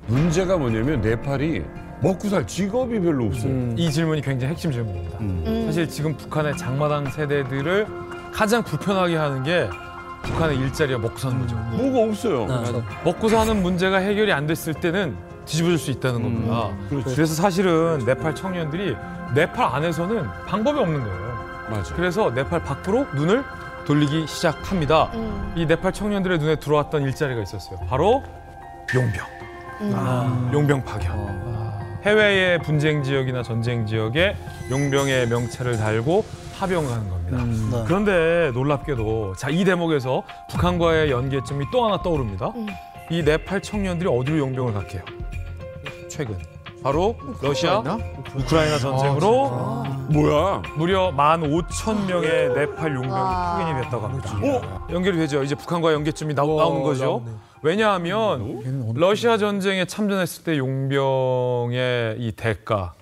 문제가 뭐냐면 네팔이 먹고 살 직업이 별로 없어요. 이 질문이 굉장히 핵심 질문입니다. 사실 지금 북한의 장마당 세대들을 가장 불편하게 하는 게 북한의 일자리와 먹고 사는 거죠. 뭐가 없어요. 먹고 사는 문제가 해결이 안 됐을 때는 뒤집어질 수 있다는 겁니다. 그렇죠. 그래서 사실은 네팔 청년들이 네팔 안에서는 방법이 없는 거예요. 맞아. 그래서 네팔 밖으로 눈을 돌리기 시작합니다. 이 네팔 청년들의 눈에 들어왔던 일자리가 있었어요. 바로 용병. 용병 파견. 해외의 분쟁 지역이나 전쟁 지역에 용병의 명찰을 달고 파병하는 겁니다. 그런데 놀랍게도 이 대목에서 북한과의 연계점이 또 하나 떠오릅니다. 이 네팔 청년들이 어디로 용병을 갈게요? 최근 바로 러시아, 우크라이나 전쟁으로 뭐야? 무려 15,000명의 네팔 용병이 파견이 됐다고 합니다. 연결이 되죠. 이제 북한과 연계점이 나오는 거죠. 왜냐하면 러시아 전쟁에 참전했을 때 용병의 이 대가,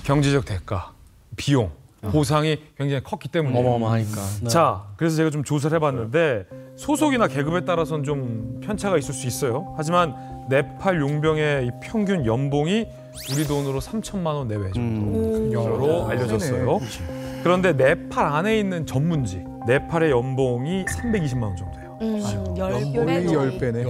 경제적 대가, 비용, 보상이 굉장히 컸기 때문에 어마어마하니까. 자, 그래서 제가 좀 조사를 해봤는데 소속이나 계급에 따라서는 좀 편차가 있을 수 있어요. 하지만 네팔 용병의 이 평균 연봉이 우리 돈으로 3천만 원 내외 정도로 알려졌어요. 그런데 네팔 안에 있는 전문직, 네팔의 연봉이 320만 원 정도예요. 10배네.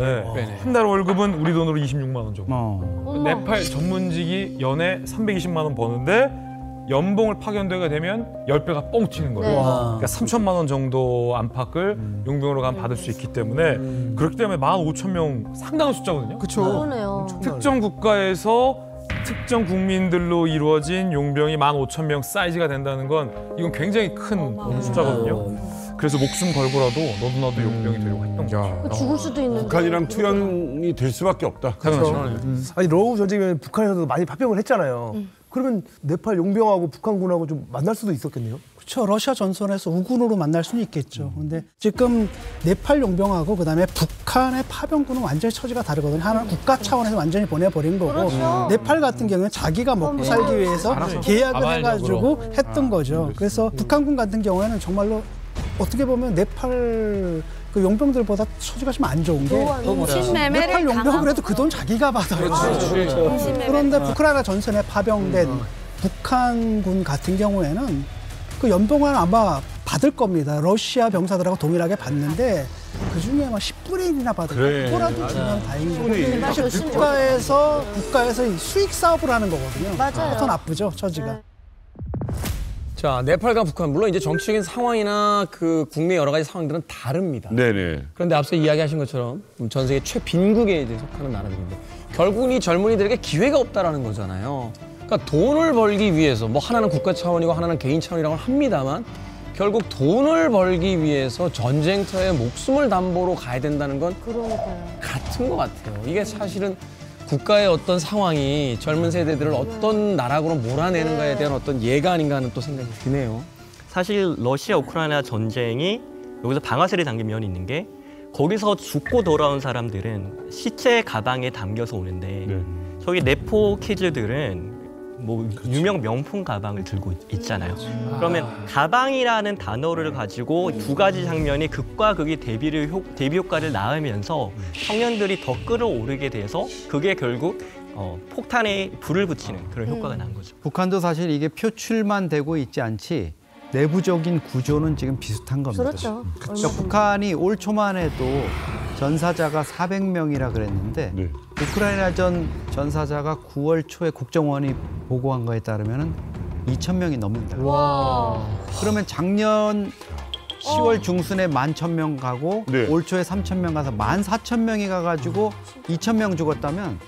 한 달 월급은 우리 돈으로 26만 원 정도. 네팔 전문직이 연에 320만 원 버는데 연봉을 파견되게 되면 10배가 뻥 튀는 거예요. 그러니까 3천만 원 정도 안팎을 용병으로 가면 받을 수 있기 때문에 그렇기 때문에 15,000명 상당한 숫자거든요. 그렇죠. 그러네요. 특정 국가에서 특정 국민들로 이루어진 용병이 15,000명 사이즈가 된다는 건 이건 굉장히 큰 숫자거든요. 그래서 목숨 걸고라도 너도 나도 용병이 되려고 했던 거죠. 죽을 수도 있는데. 북한이랑 투영이 될 수밖에 없다. 당연하죠. 아니 러우 전쟁이면 북한에서도 많이 파병을 했잖아요. 그러면 네팔 용병하고 북한군하고 좀 만날 수도 있었겠네요. 그렇죠. 러시아 전선에서 우군으로 만날 수는 있겠죠. 근데 지금 네팔 용병하고 그다음에 북한의 파병군은 완전히 처지가 다르거든요. 하나는 국가 차원에서 완전히 보내버린 거고 그렇죠. 네팔 같은 경우는 자기가 먹고 살기 위해서 계약을 해가지고 했던 거죠. 그래서 북한군 같은 경우에는 정말로 어떻게 보면 네팔 그 용병들보다 처지가 좀 안 좋은 게 네팔 용병은 그래도 그 돈 자기가 받아요. 그런데 우크라이나 전선에 파병된 북한군 같은 경우에는 그 연봉은 아마 받을 겁니다. 러시아 병사들하고 동일하게 받는데 그 중에 아마 10분의 1이나 받을 거예요. 그거라도 주면 다행이고 사실 국가에서 이 수익 사업을 하는 거거든요. 맞아요. 더 나쁘죠, 처지가. 자, 네팔과 북한 물론 이제 정치적인 상황이나 그 국내 여러 가지 상황들은 다릅니다. 네네. 그런데 앞서 이야기하신 것처럼 전 세계 최빈국에 이제 속하는 나라들인데 결국은 이 젊은이들에게 기회가 없다라는 거잖아요. 그러니까 돈을 벌기 위해서 뭐 하나는 국가 차원이고 하나는 개인 차원이라고 합니다만 결국 돈을 벌기 위해서 전쟁터에 목숨을 담보로 가야 된다는 건 같은 것 같아요. 이게 사실은 국가의 어떤 상황이 젊은 세대들을 어떤 나락으로 몰아내는가에 대한 어떤 예가 아닌가 하는 또 생각이 드네요. 사실 러시아 우크라이나 전쟁이 여기서 방아쇠를 당긴 면이 있는 게 거기서 죽고 돌아온 사람들은 시체 가방에 담겨서 오는데 저기 네포 키즈들은 뭐 유명 명품 가방을 들고 있잖아요. 그러면 가방이라는 단어를 가지고 두 가지 장면이 극과 극이 대비 효과를 낳으면서 청년들이 더 끌어오르게 돼서 그게 결국 폭탄에 불을 붙이는 그런 효과가 난 거죠. 북한도 사실 이게 표출만 되고 있지 않지 내부적인 구조는 지금 비슷한 겁니다. 그렇죠. 그러니까 북한이 올 초만 해도 전사자가 400명이라 그랬는데 우크라이나 전사자가 9월 초에 국정원이 보고한 거에 따르면 2,000명이 넘는다. 그러면 작년 10월 중순에 11,000명 가고 올 초에 3,000명 가서 14,000명이 가가지고 2,000명 죽었다면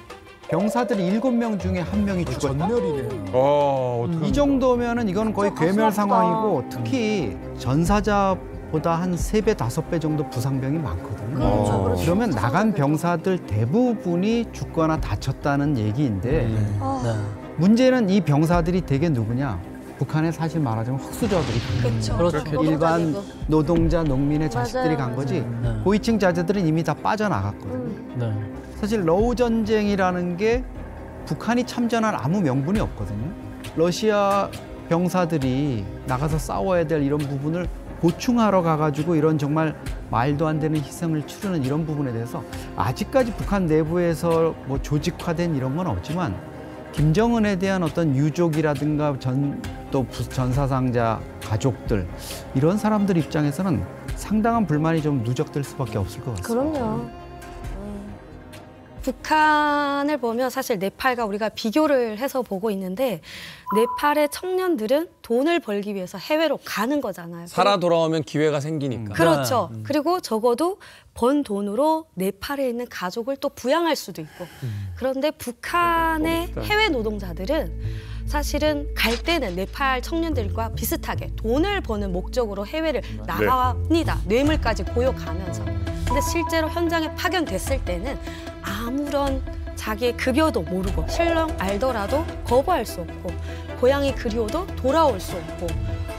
병사들이 7명 중에 1명이 죽었다. 전멸이네요. 이 정도면은 이건 거의 괴멸 상황이고 특히 전사자보다 한 3배, 5배 정도 부상병이 많거든요. 그러면 나간 병사들 대부분이 죽거나 다쳤다는 얘기인데 문제는 이 병사들이 대개 누구냐? 북한에 사실 말하자면 흑수저들이 간 거예요. 일반 노동자, 농민의 자식들이 간 거지 고위층 자제들은 이미 다 빠져나갔거든요. 사실 러우 전쟁이라는 게 북한이 참전한 아무 명분이 없거든요. 러시아 병사들이 나가서 싸워야 될 이런 부분을 보충하러 가가지고 이런 정말 말도 안 되는 희생을 치르는 이런 부분에 대해서 아직까지 북한 내부에서 뭐 조직화된 이런 건 없지만 김정은에 대한 어떤 유족이라든가 또 전사상자 가족들 이런 사람들 입장에서는 상당한 불만이 좀 누적될 수밖에 없을 것 같습니다. 그럼요. 북한을 보면 사실 네팔과 우리가 비교를 해서 보고 있는데 네팔의 청년들은 돈을 벌기 위해서 해외로 가는 거잖아요. 살아 돌아오면 기회가 생기니까. 그렇죠. 그리고 적어도 번 돈으로 네팔에 있는 가족을 또 부양할 수도 있고. 그런데 북한의 해외 노동자들은 사실은 갈 때는 네팔 청년들과 비슷하게 돈을 버는 목적으로 해외를 나갑니다. 뇌물까지 고용가면서. 근데 실제로 현장에 파견됐을 때는 아무런 자기의 급여도 모르고 실명 알더라도 거부할 수 없고 고향이 그리워도 돌아올 수 없고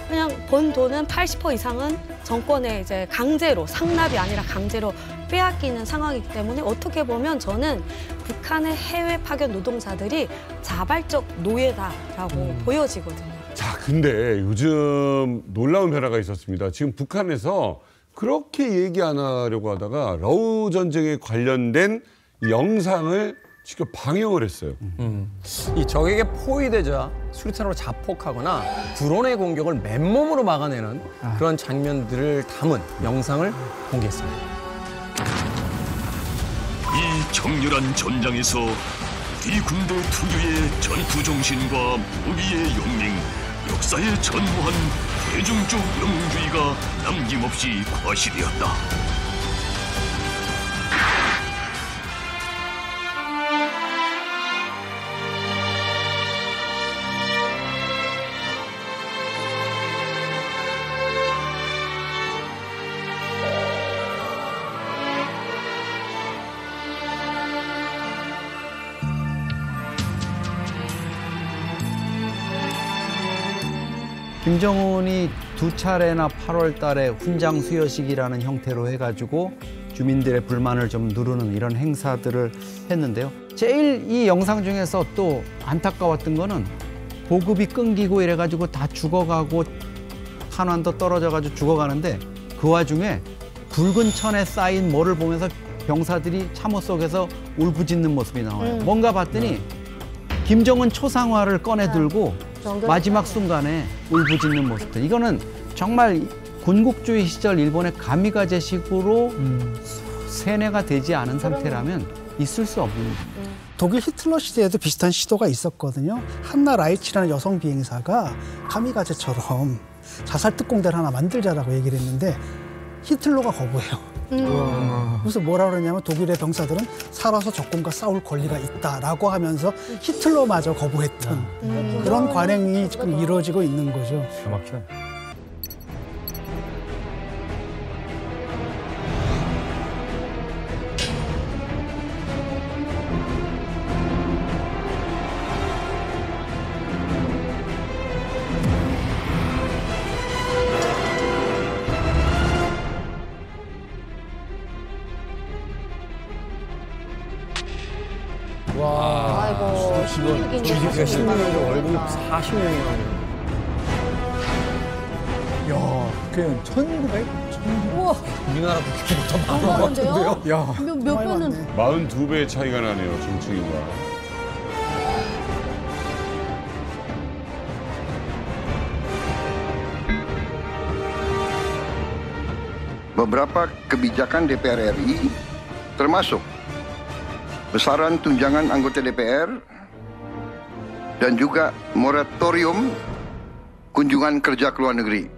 그냥 번 돈은 80% 이상은 정권에 이제 강제로 상납이 아니라 강제로 빼앗기는 상황이기 때문에 어떻게 보면 저는 북한의 해외 파견 노동자들이 자발적 노예다라고 보여지거든요. 자, 근데 요즘 놀라운 변화가 있었습니다. 지금 북한에서 그렇게 얘기 안 하려고 하다가 러우 전쟁에 관련된 영상을 직접 방영을 했어요. 이 적에게 포위되자 수류탄으로 자폭하거나 드론의 공격을 맨몸으로 막아내는 그런 장면들을 담은 영상을 공개했습니다. 이 정렬한 전장에서 이 군대 특유의 전투 정신과 무기의 용맹, 역사에 전무한 대중적 영웅주의가 남김없이 과시되었다. 김정은이 두 차례나 8월 달에 훈장 수여식이라는 형태로 해가지고 주민들의 불만을 좀 누르는 이런 행사들을 했는데요. 제일 이 영상 중에서 또 안타까웠던 거는 보급이 끊기고 이래가지고 다 죽어가고 탄환도 떨어져가지고 죽어가는데 그 와중에 굵은 천에 쌓인 뭐를 보면서 병사들이 참호 속에서 울부짖는 모습이 나와요. 뭔가 봤더니 김정은 초상화를 꺼내 들고 마지막 순간에 울부짖는 모습들. 이거는 정말 군국주의 시절 일본의 가미가제식으로 세뇌가 되지 않은 상태라면 있을 수 없는. 독일 히틀러 시대에도 비슷한 시도가 있었거든요. 한나 라이치라는 여성 비행사가 가미가제처럼 자살 특공대를 하나 만들자라고 얘기를 했는데 히틀러가 거부해요. 그래서 뭐라 그러냐면 독일의 병사들은 살아서 적군과 싸울 권리가 있다라고 하면서 히틀러마저 거부했던 그런 관행이 지금 이루어지고 있는 거죠. 막히네. 아이고, GDP가 10년이고 월급이 40년이나. 야, 그냥 1900? 우와, 우리나라 국회보다 많은 것 같은데요? 야, 몇 배는 42배의 차이가 나네요, 정치인과. Beberapa kebijakan DPR RI termasuk besaran tunjangan anggota DPR dan juga moratorium kunjungan kerja ke luar negeri.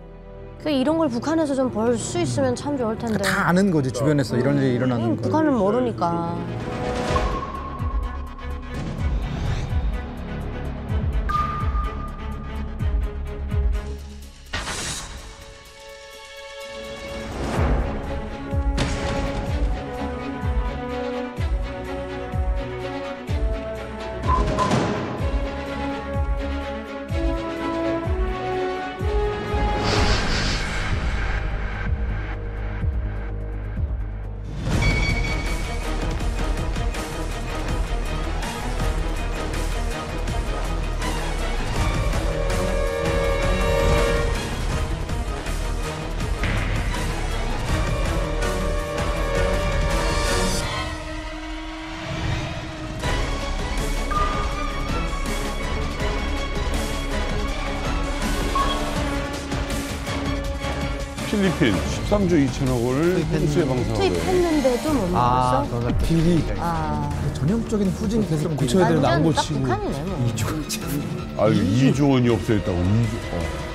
이런 걸 북한에서 좀 벌 수 있으면 참 좋을 텐데. 다 아는 거지 주변에서 이런 일이 일어나는 거. 북한은 모르니까. 필리핀 13조 2천억 원을 홍수에 방사하고 투입했는데도 못 막았어? 비리. 아, 전형적인 후진 계속 고쳐야 되는 안 완전 딱 고치고. 북한이네 뭐. 2조 원이 없어졌다고. 2조.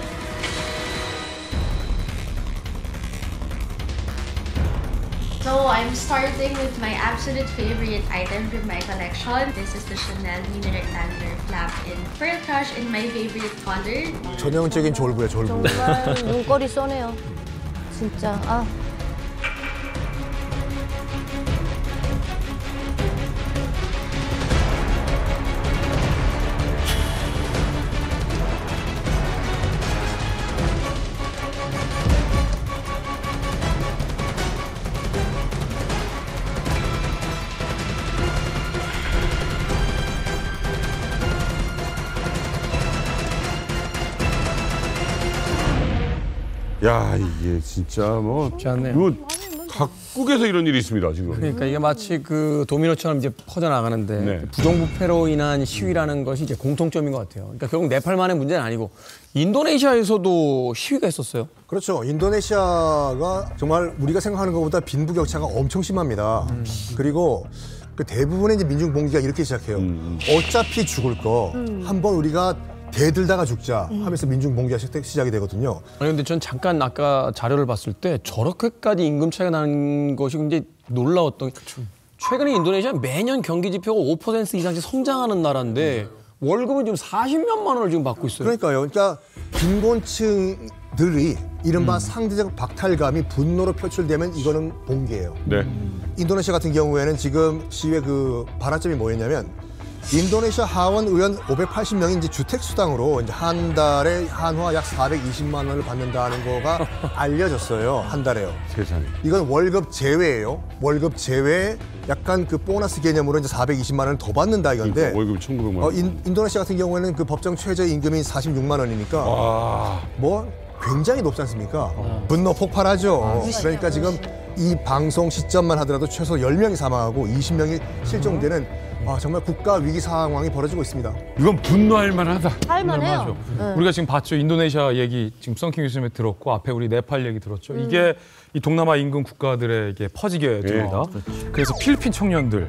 So I'm starting with my absolute favorite item from my collection. This is the Chanel Mini Rectangular Flap in Pearl Crush in my favorite color. 전형적인 졸부야, 졸부. 정말 눈꼬리 쏘네요. 진짜. 아. 야, 이게 진짜 뭐 쉽지 않네요. 이거 각국에서 이런 일이 있습니다, 지금. 그러니까 이게 마치 그 도미노처럼 이제 퍼져나가는데 네. 부정부패로 인한 시위라는 것이 이제 공통점인 것 같아요. 그러니까 결국 네팔만의 문제는 아니고 인도네시아에서도 시위가 있었어요. 그렇죠. 인도네시아가 정말 우리가 생각하는 것보다 빈부격차가 엄청 심합니다. 그리고 그 대부분의 이제 민중 봉기가 이렇게 시작해요. 어차피 죽을 거 한번 우리가 대들다가 죽자 하면서 민중 봉기가 시작이 되거든요. 아니 근데 전 잠깐 아까 자료를 봤을 때 저렇게까지 임금 차이가 나는 것이 굉장히 놀라웠던 게 최근에 인도네시아 매년 경기 지표가 5% 이상씩 성장하는 나라인데 월급은 지금 40몇만 원을 지금 받고 있어요. 그러니까요. 그러니까 빈곤층들이 이른바 상대적 박탈감이 분노로 표출되면 이거는 봉기예요. 네. 인도네시아 같은 경우에는 지금 시위의 그 발화점이 뭐였냐면 인도네시아 하원 의원 580명이 이제 주택 수당으로 이제 한 달에 한화 약 420만 원을 받는다는 거가 알려졌어요. 한 달에요. 세상에. 이건 월급 제외예요. 월급 제외 약간 그 보너스 개념으로 이제 420만 원을 더 받는다 이건데. 그러니까 월급이 1,900만 원. 인도네시아 같은 경우에는 그 법정 최저 임금이 46만 원이니까 와. 뭐 굉장히 높지 않습니까? 분노 폭발하죠. 그러니까 지금 이 방송 시점만 하더라도 최소 10명이 사망하고 20명이 실종되는 정말 국가 위기 상황이 벌어지고 있습니다. 이건 분노할 만하다. 할만해요. 우리가 지금 봤죠. 인도네시아 얘기 지금 썬킹 교수님이 들었고 앞에 우리 네팔 얘기 들었죠. 이게 이 동남아 인근 국가들에게 퍼지게 됩니다. 그래서 필리핀 청년들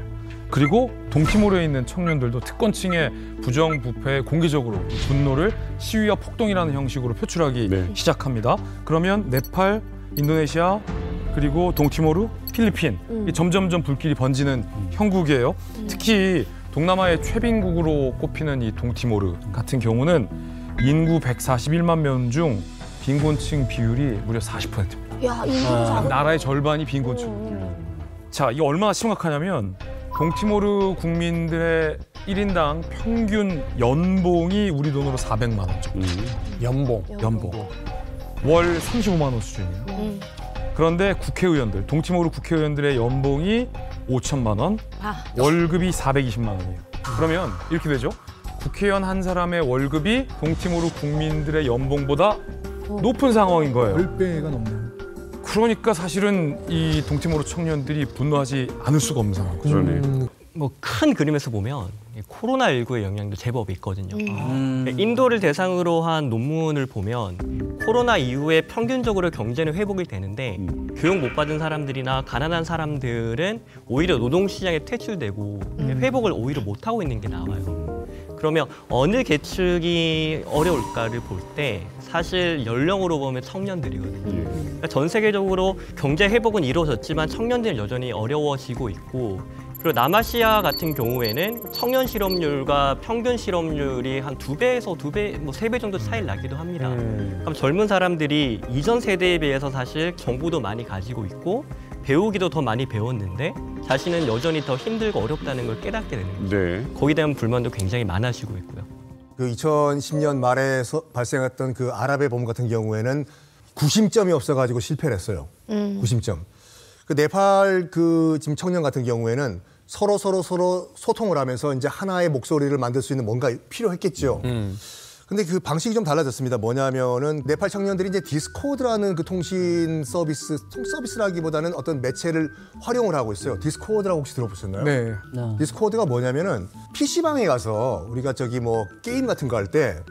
그리고 동티모르에 있는 청년들도 특권층의 부정부패에 공개적으로 분노를 시위와 폭동이라는 형식으로 표출하기 시작합니다. 그러면 네팔, 인도네시아 그리고 동티모르, 필리핀 이 점점점 불길이 번지는 형국이에요. 특히 동남아의 최빈국으로 꼽히는 이 동티모르 같은 경우는 인구 141만 명 중 빈곤층 비율이 무려 40%입니다. 야, 인구 나라의 절반이 빈곤층. 자, 이게 얼마나 심각하냐면 동티모르 국민들의 1인당 평균 연봉이 우리 돈으로 400만 원 정도. 연봉. 월 35만 원 수준이에요. 그런데 국회의원들, 동티모르 국회의원들의 연봉이 5천만 원, 월급이 420만 원이에요. 그러면 이렇게 되죠. 국회의원 한 사람의 월급이 동티모르 국민들의 연봉보다 높은 상황인 거예요. 10배가 넘네요. 그러니까 사실은 이 동티모르 청년들이 분노하지 않을 수가 없는 상황이죠. 뭐 큰 그림에서 보면 코로나19의 영향도 제법 있거든요. 인도를 대상으로 한 논문을 보면 코로나 이후에 평균적으로 경제는 회복이 되는데 교육 못 받은 사람들이나 가난한 사람들은 오히려 노동시장에 퇴출되고 회복을 오히려 못하고 있는 게 나와요. 그러면 어느 계층이 어려울까를 볼 때 사실 연령으로 보면 청년들이거든요. 그러니까 전 세계적으로 경제 회복은 이루어졌지만 청년들은 여전히 어려워지고 있고 그리고 남아시아 같은 경우에는 청년 실업률과 평균 실업률이 한 2배에서 2배, 뭐 3배 정도 차이를 나기도 합니다. 그럼 젊은 사람들이 이전 세대에 비해서 사실 정보도 많이 가지고 있고 배우기도 더 많이 배웠는데 자신은 여전히 더 힘들고 어렵다는 걸 깨닫게 되는 거죠. 거기에 대한 불만도 굉장히 많아지고 있고요. 그 2010년 말에 발생했던 그 아랍의 봄 같은 경우에는 구심점이 없어가지고 실패를 했어요. 구심점. 그 네팔 그 지금 청년 같은 경우에는 서로 소통을 하면서 이제 하나의 목소리를 만들 수 있는 뭔가 필요했겠죠. 근데 그 방식이 좀 달라졌습니다. 뭐냐면은 네팔 청년들이 이제 디스코드라는 그 통신 서비스라기보다는 어떤 매체를 활용을 하고 있어요. 디스코드라고 혹시 들어보셨나요? 네. 디스코드가 뭐냐면은 PC방에 가서 우리가 저기 뭐 게임 같은 거 할 때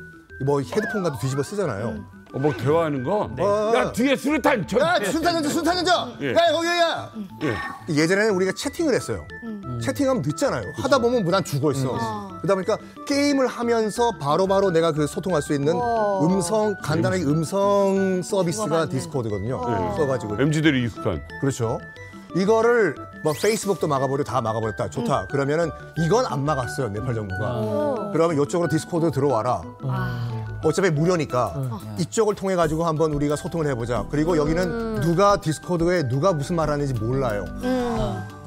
뭐 헤드폰 같은 거 뒤집어 쓰잖아요. 뭐 대화하는 거. 야 뒤에 수류탄 쳐. 야 수류탄 던져, 수류탄 던져. 예. 야 거기야. 예전에는 우리가 채팅을 했어요. 채팅하면 늦잖아요. 하다 보면 무단 죽어 있어. 그러다 보니까 게임을 하면서 바로바로 내가 그 소통할 수 있는 간단하게 음성 서비스가 디스코드거든요. 써가지고 MZ들이 익숙한. 그렇죠. 이거를 뭐 페이스북도 막아버리고 다 막아버렸다. 좋다. 그러면은 이건 안 막았어요. 네팔 정부가. 그러면 이쪽으로 디스코드 들어와라. 어차피 무료니까 이쪽을 통해 가지고 한번 우리가 소통을 해보자. 그리고 여기는 누가 디스코드에 누가 무슨 말하는지 몰라요.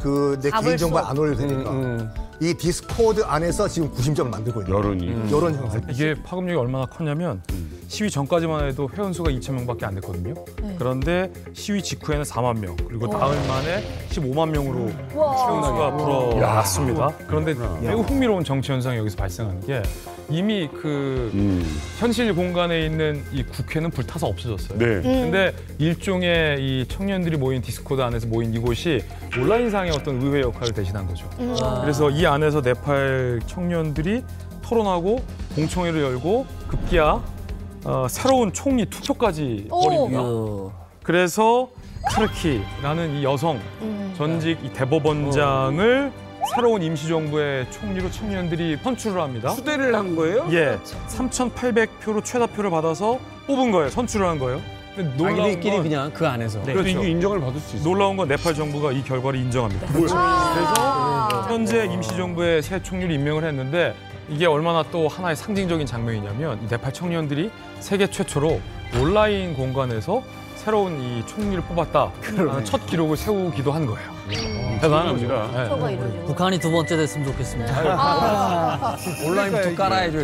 그 내 개인정보 안 올려도 되니까. 이 디스코드 안에서 지금 구심점을 만들고 있는 여론 형성. 이게 파급력이 얼마나 컸냐면 시위 전까지만 해도 회원수가 2,000명밖에 안 됐거든요. 그런데 시위 직후에는 4만 명, 그리고 나흘 만에 15만 명으로 회원수가 불어났습니다. 그런데 매우 흥미로운 정치 현상이 여기서 발생하는 게 이미 그 현실 공간에 있는 이 국회는 불타서 없어졌어요. 근데 일종의 이 청년들이 모인 디스코드 안에서 모인 이곳이 온라인상의 어떤 의회 역할을 대신한 거죠. 그래서 이 안에서 네팔 청년들이 토론하고 공청회를 열고 급기야 새로운 총리 투표까지 벌입니다. 그래서 카르키라는 이 여성 전직 이 대법원장을 새로운 임시정부의 총리로 청년들이 선출을 합니다. 추대를 한 거예요? 예, 3,800표로 최다표를 받아서 뽑은 거예요. 선출을 한 거예요. 근데 자기들끼리 그냥 그 안에서. 그렇죠. 이게 인정을 받을 수 있어요. 놀라운 건 네팔 정부가 이 결과를 인정합니다. 그래서 현재 임시정부의 새 총리를 임명을 했는데 이게 얼마나 또 하나의 상징적인 장면이냐면 이 네팔 청년들이 세계 최초로 온라인 공간에서 새로운 이 총리를 뽑았다. 첫 기록을 세우기도 한 거예요. 대단한 거죠. 북한이 두 번째 됐으면 좋겠습니다. 온라인부터 깔아야죠.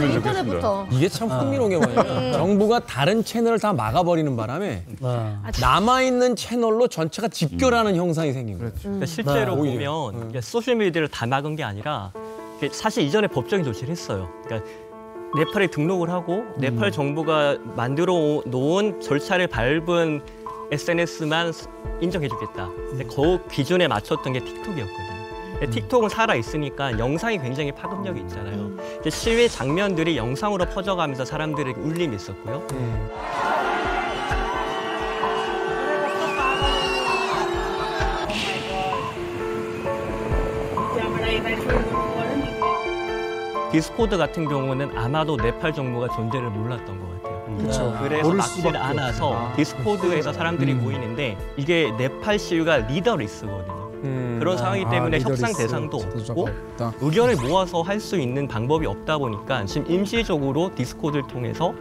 인터넷부터. 이게 참 흥미로운 게 뭐냐면 정부가 다른 채널을 다 막아버리는 바람에 남아있는 채널로 전체가 집결하는 형상이 생긴 거예요. 그러니까 실제로 보면 소셜미디어를 다 막은 게 아니라 사실 이전에 법적인 조치를 했어요. 그러니까 네팔에 등록을 하고 네팔 정부가 만들어 놓은 절차를 밟은 SNS만 인정해주겠다. 근데 그 기준에 맞췄던 게 틱톡이었거든요. 틱톡은 살아있으니까 영상이 굉장히 파급력이 있잖아요. 시위 장면들이 영상으로 퍼져가면서 사람들에게 울림이 있었고요. 디스코드 같은 경우는 아마도 네팔 정부가 존재를 몰랐던 것 같아요. 그렇죠. 그래서 막지를 않아서 디스코드에서 사람들이 모이는데 이게 네팔 시위가 리더리스거든요. 그런 상황이기 때문에 협상 대상도 없고 의견을 모아서 할 수 있는 방법이 없다 보니까 지금 임시적으로 디스코드를 통해서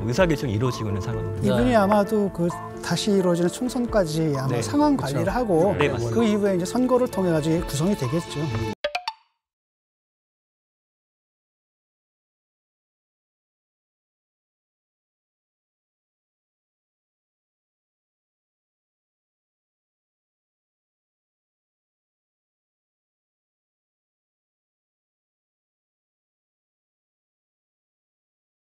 의사결정이 이루어지고 있는 상황입니다. 이분이 아마도 그 다시 이루어지는 총선까지 아마 상황 관리를 하고 그 이후에 이제 선거를 통해 가지고 구성이 되겠죠.